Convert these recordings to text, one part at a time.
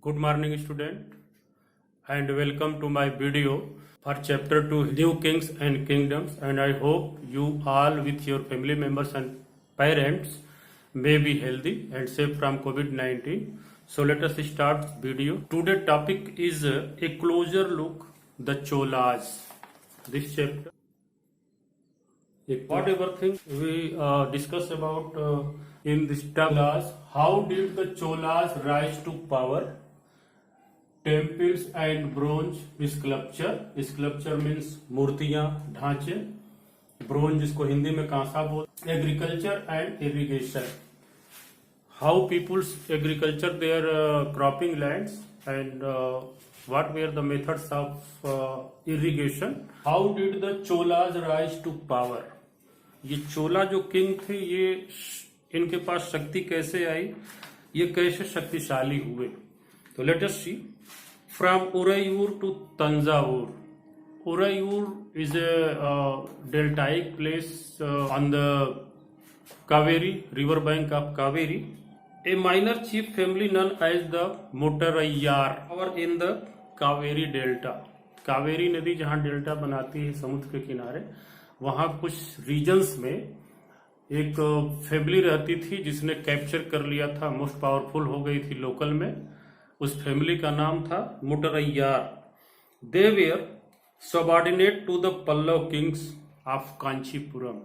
Good morning, student, and welcome to my video for chapter 2 New Kings and Kingdoms. And I hope you all with your family members and parents may be healthy and safe from COVID-19. So let us start video. Today topic is a closer look the Cholas. This chapter. Whatever thing we discuss about in this Cholas, how did the Cholas rise to power? Temples and bronze sculpture means मूर्तियां, ढांचे, bronze जिसको हिंदी में कांसा बोल, agriculture and irrigation, how peoples agriculture their cropping lands and what were the methods of irrigation, how did the Cholas rise to power. ये चोला जो king थे, ये इनके पास शक्ति कैसे आई, ये कैसे शक्तिशाली हुए। तो let us see from Urayur to Tanjavur. Urayur is a deltaic place on the Kaveri, river bank of Kaveri. A minor chief family known as the Muttarayyar or in the Kaveri Delta. Kaveri नदी जहाँ delta बनाती है समुद्र के किनारे, वहाँ कुछ regions में एक फैमिली रहती थी जिसने कैप्चर कर लिया था, मोस्ट पावरफुल हो गई थी लोकल में। उस फैमिली का नाम था Muttaraiyar. They were subordinate to the Pallava kings of Kanchipuram.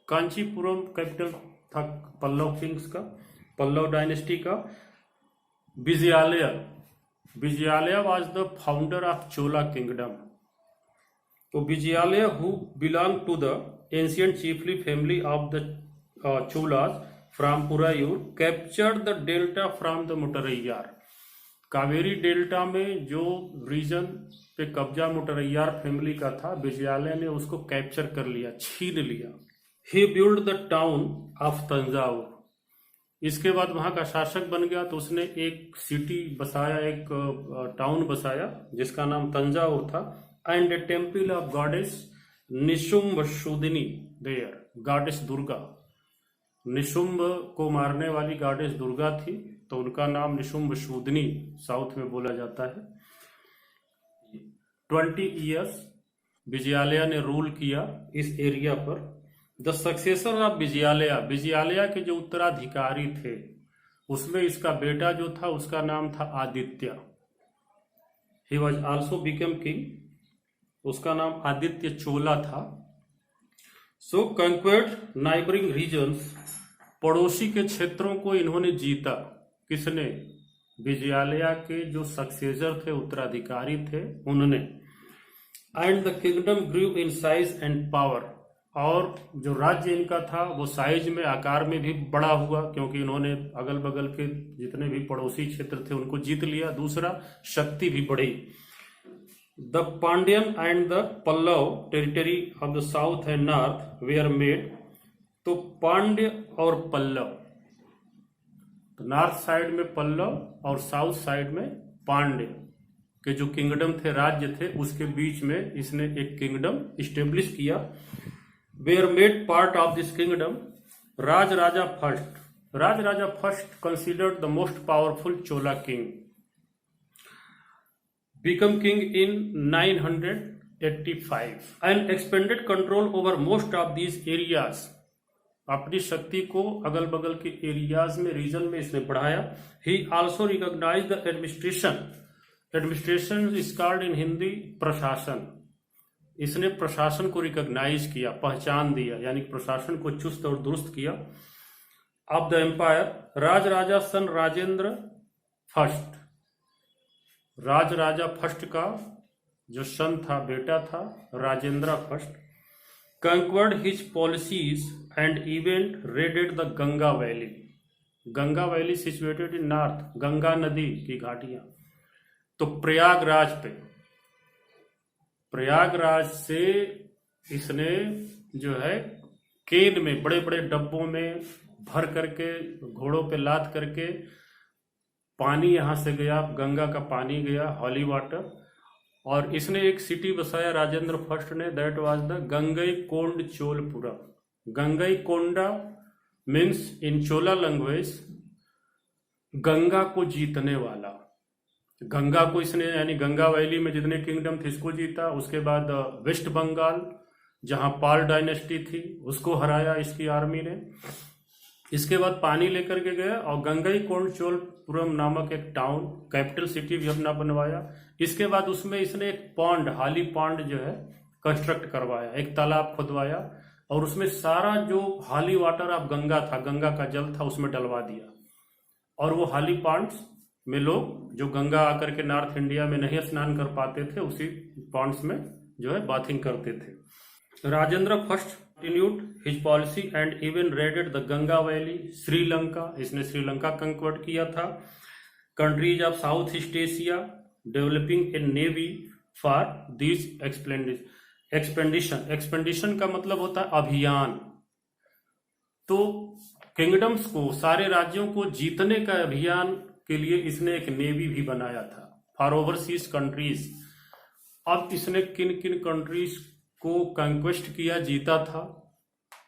Kanchipuram capital था पल्लव किंग्स का, पल्लव डायनेस्टी का। Vijayalaya was the founder of Chola kingdom. तो Vijayalaya who belong to the ancient chiefly family of the Cholas from Uraiyur captured the delta from the Muttaraiyar. Kaveri delta में जो reason पे कब्जा मुटरैयार family का था, विजयालय ने उसको कैप्चर कर लिया, छीन लिया। He build the town of Thanjavur. इसके बाद वहां का शासक बन गया, तो उसने एक सिटी बसाया, एक टाउन बसाया जिसका नाम तंजावुर था। And a temple of goddess Nishumbhasudini there, goddess Durga. Nishumbha को मारने वाली गॉडेस दुर्गा थी, तो उनका नाम निशुम्भशूदिनी साउथ में बोला जाता है। 20 ईयर्स विजयालय ने रूल किया इस एरिया पर। द सक्सेसर ऑफ विजयालय के जो उत्तराधिकारी थे, उसमें इसका बेटा जो था उसका नाम था Aditya. He was also become king, उसका नाम आदित्य चोला था। सो कंक्वर्ड नाइबरिंग रीजन्स, पड़ोसी के क्षेत्रों को इन्होंने जीता। किसने? विजयालय के जो सक्सेसर थे, उत्तराधिकारी थे, उन्होंने। And the kingdom grew in size and power, और जो राज्य इनका था वो साइज में, आकार में भी बड़ा हुआ, क्योंकि इन्होंने अगल बगल के जितने भी पड़ोसी क्षेत्र थे उनको जीत लिया। दूसरा, शक्ति भी बढ़ी। The Pandyan and the Pallava territory of the south and north were made. तो पांड्य और पल्लव, तो नॉर्थ साइड में पल्लव और साउथ साइड में पांड्य के जो किंगडम थे, राज्य थे, उसके बीच में इसने एक किंगडम इस्टेब्लिश किया। Were made part of this kingdom Rajaraja first considered the most powerful Chola king, become king in 985 and expanded control over most of these areas। अपनी शक्ति को अगल बगल के एरियाज में, रीजन में इसने बढ़ाया। He also recognise the administration is called in Hindi प्रशासन। इसने प्रशासन को रिकॉग्नाइज किया, पहचान दिया, यानी प्रशासन को चुस्त और दुरुस्त किया। Of the empire Rajaraja son Rajendra first, Rajaraja first का जो सन था, बेटा था, Rajendra first. Conquered his policies and event raided the Ganga valley. Ganga valley situated in north, Ganga नदी की घाटियां। तो प्रयागराज से इसने जो है केन में, बड़े बड़े डब्बों में भर करके, घोड़ों पे लाद करके पानी यहां से गया, गंगा का पानी गया, हॉली वाटर। और इसने एक सिटी बसाया राजेंद्र फर्स्ट ने, that was the Gangaikonda Cholapuram. Gangaikonda means in Chola language Ganga को जीतने वाला। गंगा को इसने, यानी गंगा वैली में जितने किंगडम थे इसको जीता। उसके बाद वेस्ट बंगाल, जहां पाल डायनेस्टी थी, उसको हराया इसकी आर्मी ने। इसके बाद पानी लेकर के गया और गंगई कोंडचोलपुरम नामक एक टाउन, कैपिटल सिटी भी अपना बनवाया। इसके बाद उसमें इसने एक पॉन्ड, हाली पॉन्ड जो है कंस्ट्रक्ट करवाया, एक तालाब खुदवाया और उसमें सारा जो हाली वाटर ऑफ गंगा था, गंगा का जल था, उसमें डलवा दिया। और वो हाली पॉन्ड्स में लोग जो गंगा आकर के नॉर्थ इंडिया में नहीं स्नान कर पाते थे, उसी पॉन्ड्स में जो है बाथिंग करते थे। Rajendra first continued his policy and even raided the Ganga Valley, Sri Lanka, इसने श्रीलंका कंक्वर्ट किया था। Countries of south east Asia, developing a navy for this expedition. Expedition का मतलब होता है अभियान। तो किंगडम्स को, सारे राज्यों को जीतने का अभियान के लिए इसने एक नेवी भी बनाया था फॉर ओवरसीज कंट्रीज। अब इसने किन किन कंट्रीज को कंक्वेस्ट किया, जीता था,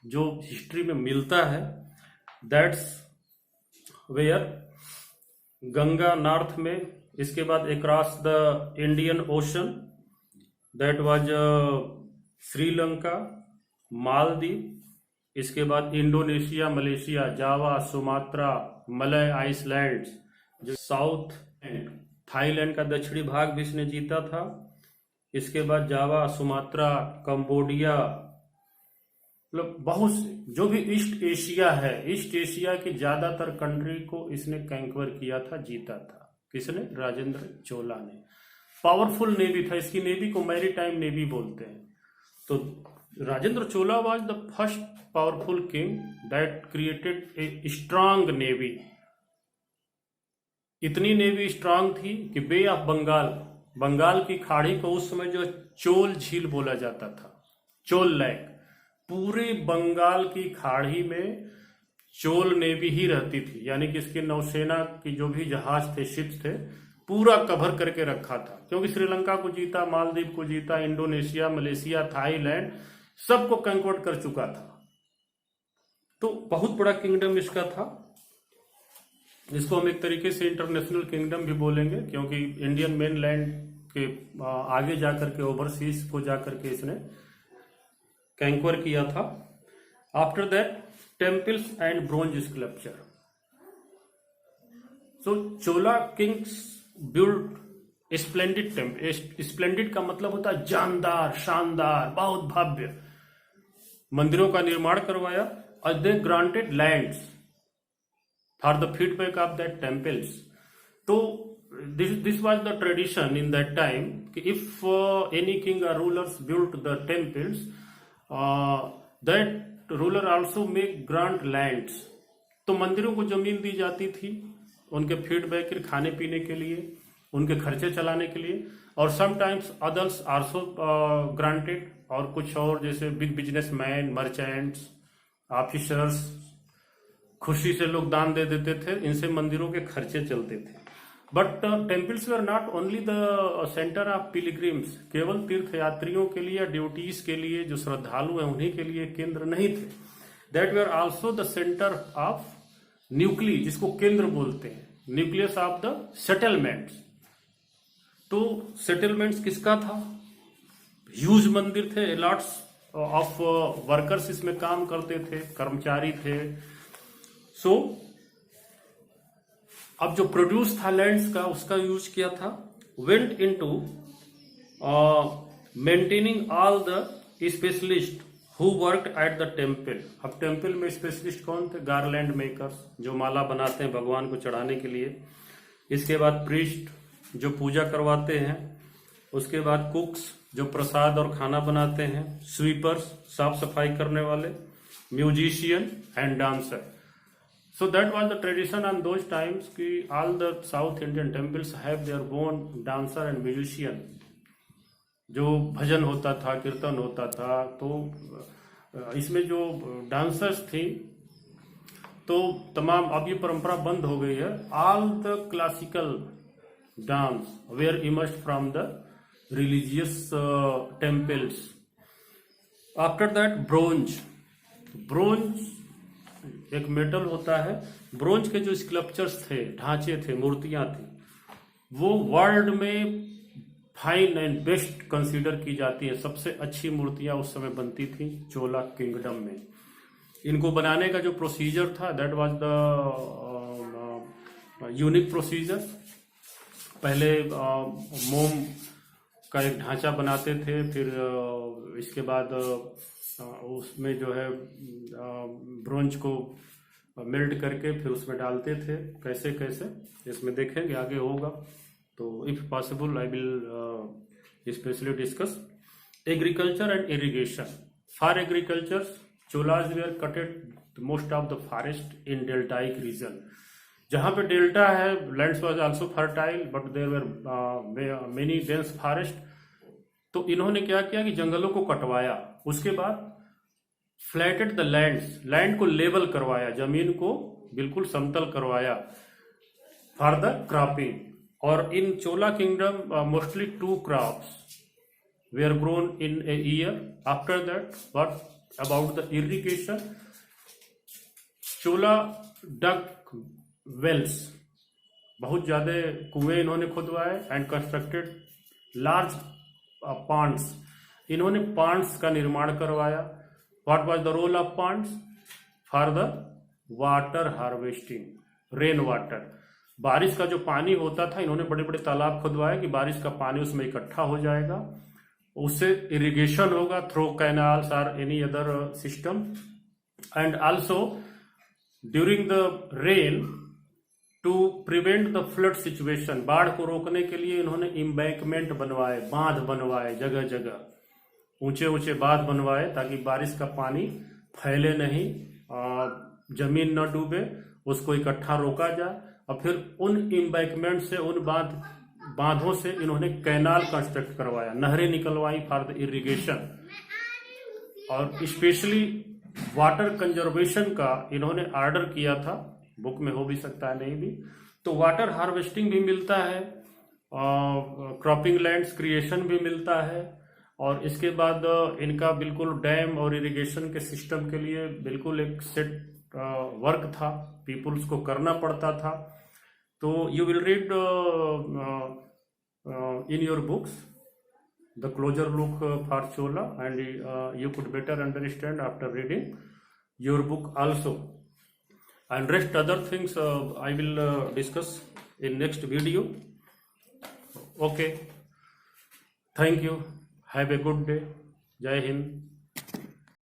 जो हिस्ट्री में मिलता है। दैट्स वेयर गंगा नॉर्थ में, इसके बाद across the Indian ocean, that was Sri Lanka, Maldives, इसके बाद इंडोनेशिया, मलेशिया, जावा, सुमात्रा, मलय आइसलैंड्स, जो साउथ एंड थाईलैंड का दक्षिणी भाग भी इसने जीता था। इसके बाद जावा, सुमात्रा, कंबोडिया, मतलब बहुत से जो भी ईस्ट एशिया है, ईस्ट एशिया की ज्यादातर कंट्री को इसने कंक्वर किया था, जीता था। किसने? राजेंद्र चोला ने। पावरफुल नेवी था, इसकी नेवी को मैरीटाइम नेवी बोलते हैं। तो Rajendra Chola was the first powerful king that created a strong navy. इतनी नेवी स्ट्रांग थी कि बे ऑफ बंगाल की खाड़ी को उस समय जो चोल झील बोला जाता था, चोल लेक, पूरे बंगाल की खाड़ी में चोल नेवी ही रहती थी। यानी कि इसकी नौसेना की जो भी जहाज थे, शिप्स थे, पूरा कवर करके रखा था। क्योंकि श्रीलंका को जीता, मालदीव को जीता, इंडोनेशिया, मलेशिया, थाईलैंड, सबको कंक्वर्ट कर चुका था। तो बहुत बड़ा किंगडम इसका था। इसको हम एक तरीके से इंटरनेशनल किंगडम भी बोलेंगे, क्योंकि इंडियन मेन लैंड के आगे जाकर के, ओवरसीज को जाकर के इसने कंक्वर किया था। After that temples and bronze sculpture. So Chola Kings build splendid temple. Splendid का मतलब होता है जानदार, शानदार, बहुत भव्य मंदिरों का निर्माण करवाया। और they granted lands for the feedback of that temples. So this was the tradition in that time. If any king or rulers built the temples, that ruler also make grant lands. तो मंदिरों को जमीन दी जाती थी उनके feedback के, खाने पीने के लिए, उनके खर्चे चलाने के लिए। और समटाइम्स अदर्स आल्सो ग्रांटेड, और कुछ और जैसे बिग बिजनेसमैन, मर्चेंट्स, ऑफिसर्स, खुशी से लोग दान दे देते थे। इनसे मंदिरों के खर्चे चलते थे। But temples were not only the centre of pilgrims. केवल तीर्थ यात्रियों के लिए, ड्यूटीज के लिए, जो श्रद्धालु हैं उन्हीं के लिए केंद्र नहीं थे। That were also the centre of nuclei, जिसको केंद्र बोलते हैं, न्यूक्लियस ऑफ द सेटलमेंट्स। तो सेटलमेंट्स किसका था? ह्यूज मंदिर थे, लॉट्स ऑफ वर्कर्स इसमें काम करते थे, कर्मचारी थे। सो अब जो प्रोड्यूस था लैंड्स का, उसका यूज किया था। Went into maintaining all the specialist who worked at the temple. अब टेम्पल में स्पेशलिस्ट कौन थे? गार्लैंड मेकर्स, जो माला बनाते हैं भगवान को चढ़ाने के लिए। इसके बाद प्रीस्ट, जो पूजा करवाते हैं। उसके बाद कुक्स, जो प्रसाद और खाना बनाते हैं। स्वीपर्स, साफ सफाई करने वाले। Musician and dancer. So that was the tradition on those times कि all the South Indian temples have their own dancer and musician। जो भजन होता था, कीर्तन होता था, तो इसमें जो डांसर्स थी, तो तमाम, अब ये परंपरा बंद हो गई है। All the classical dance were emerged from the religious temples. After that bronze एक मेटल होता है। ब्रोंज के जो स्कल्पचर्स थे, ढांचे थे, मूर्तियां थी, वो वर्ल्ड में फाइन एंड बेस्ट कंसीडर की जाती है। सबसे अच्छी मूर्तियां उस समय बनती थी चोला किंगडम में। इनको बनाने का जो प्रोसीजर था that was the unique procedure. पहले मोम का एक ढांचा बनाते थे, फिर इसके बाद उसमें जो है ब्रोंज को मेल्ट करके फिर उसमें डालते थे। कैसे कैसे इसमें देखेंगे, आगे होगा। तो if possible I will specially discuss agriculture and irrigation. For agriculture Cholas were cutted most of the forest in deltaic region. जहां पे डेल्टा है lands was also fertile but there were many dense forest. तो इन्होंने क्या किया कि जंगलों को कटवाया, उसके बाद फ्लैटेड द लैंड्स, लैंड को लेवल करवाया, जमीन को बिल्कुल समतल करवाया फॉर द क्रॉपिंग। और इन चोला kingdom mostly 2 crops were grown in a year. After that, what about the irrigation? Chola dug wells, बहुत ज्यादा कुएं इन्होंने खुदवाए एंड कंस्ट्रक्टेड लार्ज पॉन्ड्स, इन्होंने पॉन्ड्स का निर्माण करवाया। What was the role of ponds? For the water harvesting, rain water. बारिश का जो पानी होता था, इन्होंने बड़े बड़े तालाब खुदवाए कि बारिश का पानी उसमें इकट्ठा हो जाएगा, उससे इरिगेशन होगा थ्रू कैनाल्स और any other system. And also during the rain to prevent the flood situation, बाढ़ को रोकने के लिए इन्होंने एम्बैंकमेंट बनवाए, बांध बनवाए, जगह जगह ऊंचे ऊंचे बांध बनवाए ताकि बारिश का पानी फैले नहीं, जमीन न डूबे, उसको इकट्ठा रोका जाए। और फिर उन एम्बैंकमेंट से, उन बांधों से इन्होंने कैनाल कंस्ट्रक्ट करवाया, नहरें निकलवाई फॉर द इरिगेशन। और स्पेशली वाटर कंजर्वेशन का इन्होंने ऑर्डर किया था, बुक में हो भी सकता है नहीं भी। तो वाटर हार्वेस्टिंग भी मिलता है, क्रॉपिंग लैंड्स क्रिएशन भी मिलता है। और इसके बाद इनका बिल्कुल डैम और इरिगेशन के सिस्टम के लिए बिल्कुल एक सेट वर्क था, पीपुल्स को करना पड़ता था। तो you will read in your books the closure look for Chola and you could better understand after reading your book also. And rest other things I will discuss in next video. Okay, thank you, have a good day. Jai Hind.